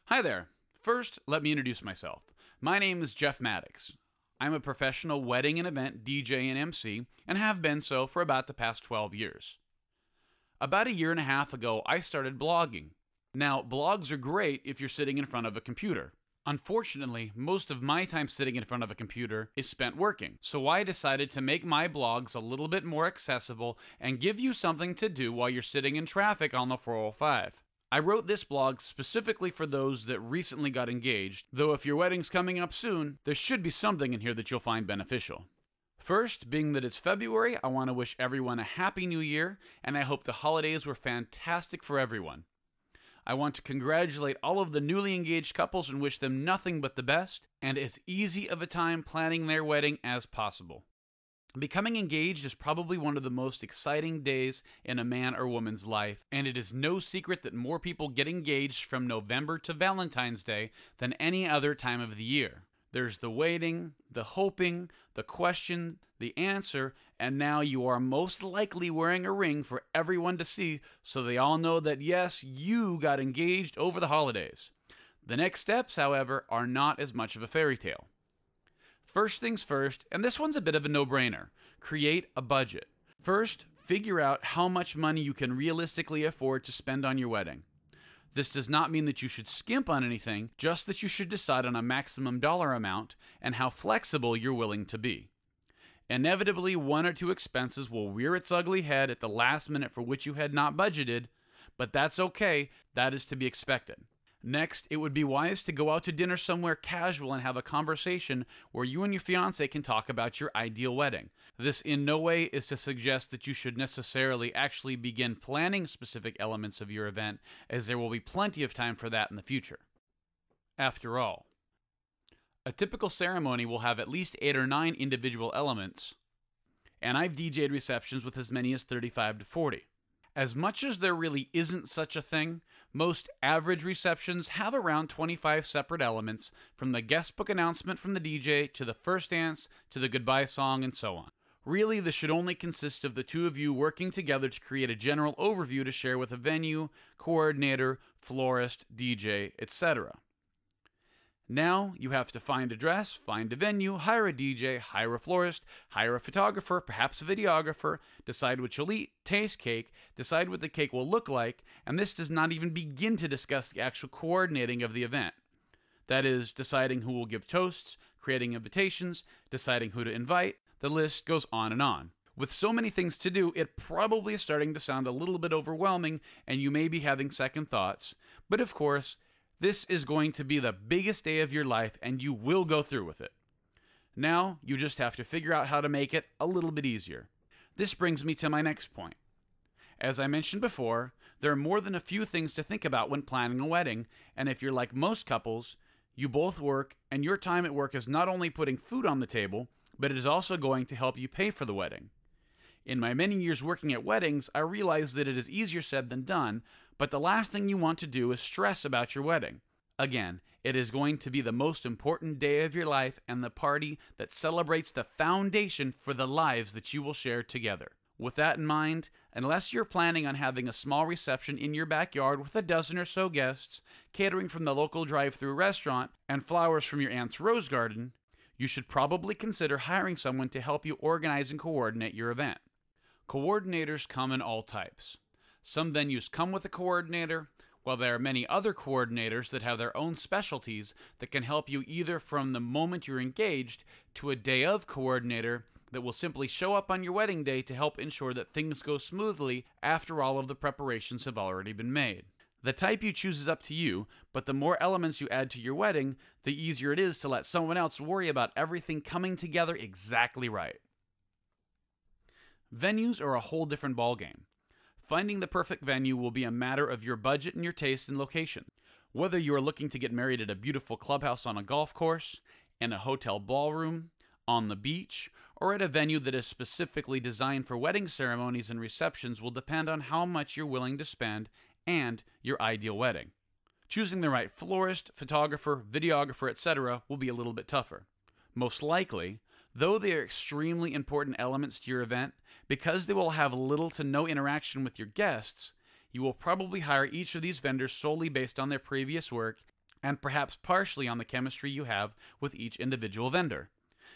Hi there. First, let me introduce myself. My name is Jeff Maddox. I'm a professional wedding and event DJ and MC, and have been so for about the past 12 years. About a year and a half ago, I started blogging. Now, blogs are great if you're sitting in front of a computer. Unfortunately, most of my time sitting in front of a computer is spent working, so I decided to make my blogs a little bit more accessible and give you something to do while you're sitting in traffic on the 405. I wrote this blog specifically for those that recently got engaged, though if your wedding's coming up soon, there should be something in here that you'll find beneficial. First, being that it's February, I want to wish everyone a happy new year, and I hope the holidays were fantastic for everyone. I want to congratulate all of the newly engaged couples and wish them nothing but the best, and as easy of a time planning their wedding as possible. Becoming engaged is probably one of the most exciting days in a man or woman's life, and it is no secret that more people get engaged from November to Valentine's Day than any other time of the year. There's the waiting, the hoping, the question, the answer, and now you are most likely wearing a ring for everyone to see so they all know that yes, you got engaged over the holidays. The next steps, however, are not as much of a fairy tale. First things first, and this one's a bit of a no-brainer, create a budget. First, figure out how much money you can realistically afford to spend on your wedding. This does not mean that you should skimp on anything, just that you should decide on a maximum dollar amount and how flexible you're willing to be. Inevitably, one or two expenses will rear its ugly head at the last minute for which you had not budgeted, but that's okay, that is to be expected. Next, it would be wise to go out to dinner somewhere casual and have a conversation where you and your fiancé can talk about your ideal wedding. This in no way is to suggest that you should necessarily actually begin planning specific elements of your event, as there will be plenty of time for that in the future. After all, a typical ceremony will have at least 8 or 9 individual elements, and I've DJ'd receptions with as many as 35 to 40. As much as there really isn't such a thing, most average receptions have around 25 separate elements, from the guest book announcement from the DJ, to the first dance, to the goodbye song, and so on. Really, this should only consist of the two of you working together to create a general overview to share with a venue, coordinator, florist, DJ, etc. Now, you have to find a dress, find a venue, hire a DJ, hire a florist, hire a photographer, perhaps a videographer, decide what you'll eat, taste cake, decide what the cake will look like, and this does not even begin to discuss the actual coordinating of the event. That is, deciding who will give toasts, creating invitations, deciding who to invite, the list goes on and on. With so many things to do, it probably is starting to sound a little bit overwhelming, and you may be having second thoughts, but of course, this is going to be the biggest day of your life, and you will go through with it. Now, you just have to figure out how to make it a little bit easier. This brings me to my next point. As I mentioned before, there are more than a few things to think about when planning a wedding, and if you're like most couples, you both work, and your time at work is not only putting food on the table, but it is also going to help you pay for the wedding. In my many years working at weddings, I realized that it is easier said than done, but the last thing you want to do is stress about your wedding. Again, it is going to be the most important day of your life and the party that celebrates the foundation for the lives that you will share together. With that in mind, unless you're planning on having a small reception in your backyard with a dozen or so guests, catering from the local drive-thru restaurant, and flowers from your aunt's rose garden, you should probably consider hiring someone to help you organize and coordinate your event. Coordinators come in all types. Some venues come with a coordinator, while there are many other coordinators that have their own specialties that can help you either from the moment you're engaged to a day of coordinator that will simply show up on your wedding day to help ensure that things go smoothly after all of the preparations have already been made. The type you choose is up to you, but the more elements you add to your wedding, the easier it is to let someone else worry about everything coming together exactly right. Venues are a whole different ballgame. Finding the perfect venue will be a matter of your budget and your taste in location. Whether you are looking to get married at a beautiful clubhouse on a golf course, in a hotel ballroom, on the beach, or at a venue that is specifically designed for wedding ceremonies and receptions will depend on how much you're willing to spend and your ideal wedding. Choosing the right florist, photographer, videographer, etc. will be a little bit tougher. Most likely, though they are extremely important elements to your event, because they will have little to no interaction with your guests, you will probably hire each of these vendors solely based on their previous work and perhaps partially on the chemistry you have with each individual vendor.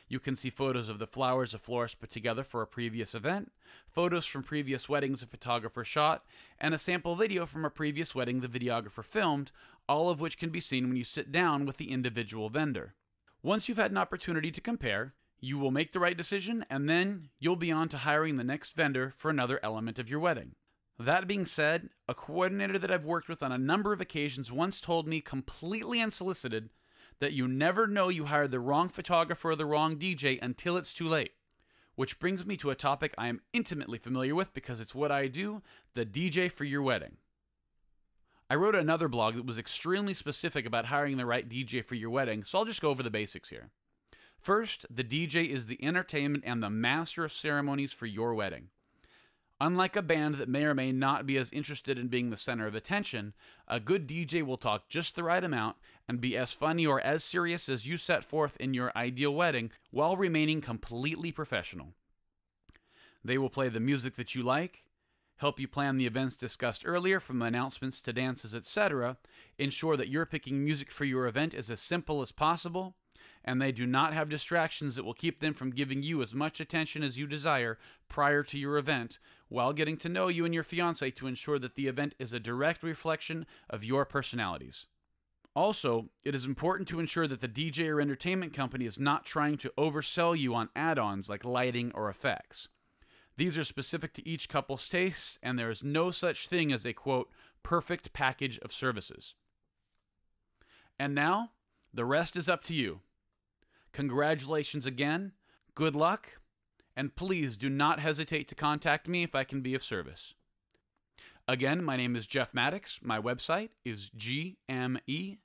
You can see photos of the flowers a florist put together for a previous event, photos from previous weddings a photographer shot, and a sample video from a previous wedding the videographer filmed, all of which can be seen when you sit down with the individual vendor. Once you've had an opportunity to compare, you will make the right decision, and then you'll be on to hiring the next vendor for another element of your wedding. That being said, a coordinator that I've worked with on a number of occasions once told me completely unsolicited that you never know you hired the wrong photographer or the wrong DJ until it's too late. Which brings me to a topic I am intimately familiar with because it's what I do, the DJ for your wedding. I wrote another blog that was extremely specific about hiring the right DJ for your wedding, so I'll just go over the basics here. First, the DJ is the entertainment and the master of ceremonies for your wedding. Unlike a band that may or may not be as interested in being the center of attention, a good DJ will talk just the right amount and be as funny or as serious as you set forth in your ideal wedding while remaining completely professional. They will play the music that you like, help you plan the events discussed earlier from announcements to dances, etc., ensure that you're picking music for your event is as simple as possible, and they do not have distractions that will keep them from giving you as much attention as you desire prior to your event, while getting to know you and your fiancé to ensure that the event is a direct reflection of your personalities. Also, it is important to ensure that the DJ or entertainment company is not trying to oversell you on add-ons like lighting or effects. These are specific to each couple's tastes, and there is no such thing as a, quote, perfect package of services. And now, the rest is up to you. Congratulations again, good luck, and please do not hesitate to contact me if I can be of service. Again, my name is Jeff Maddox. My website is gmedj.com.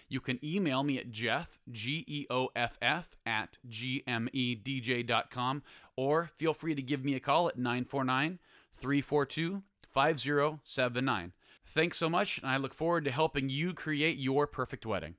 You can email me at Jeff, Geoff, at gmedj.com, or feel free to give me a call at 949-342-5079. Thanks so much, and I look forward to helping you create your perfect wedding.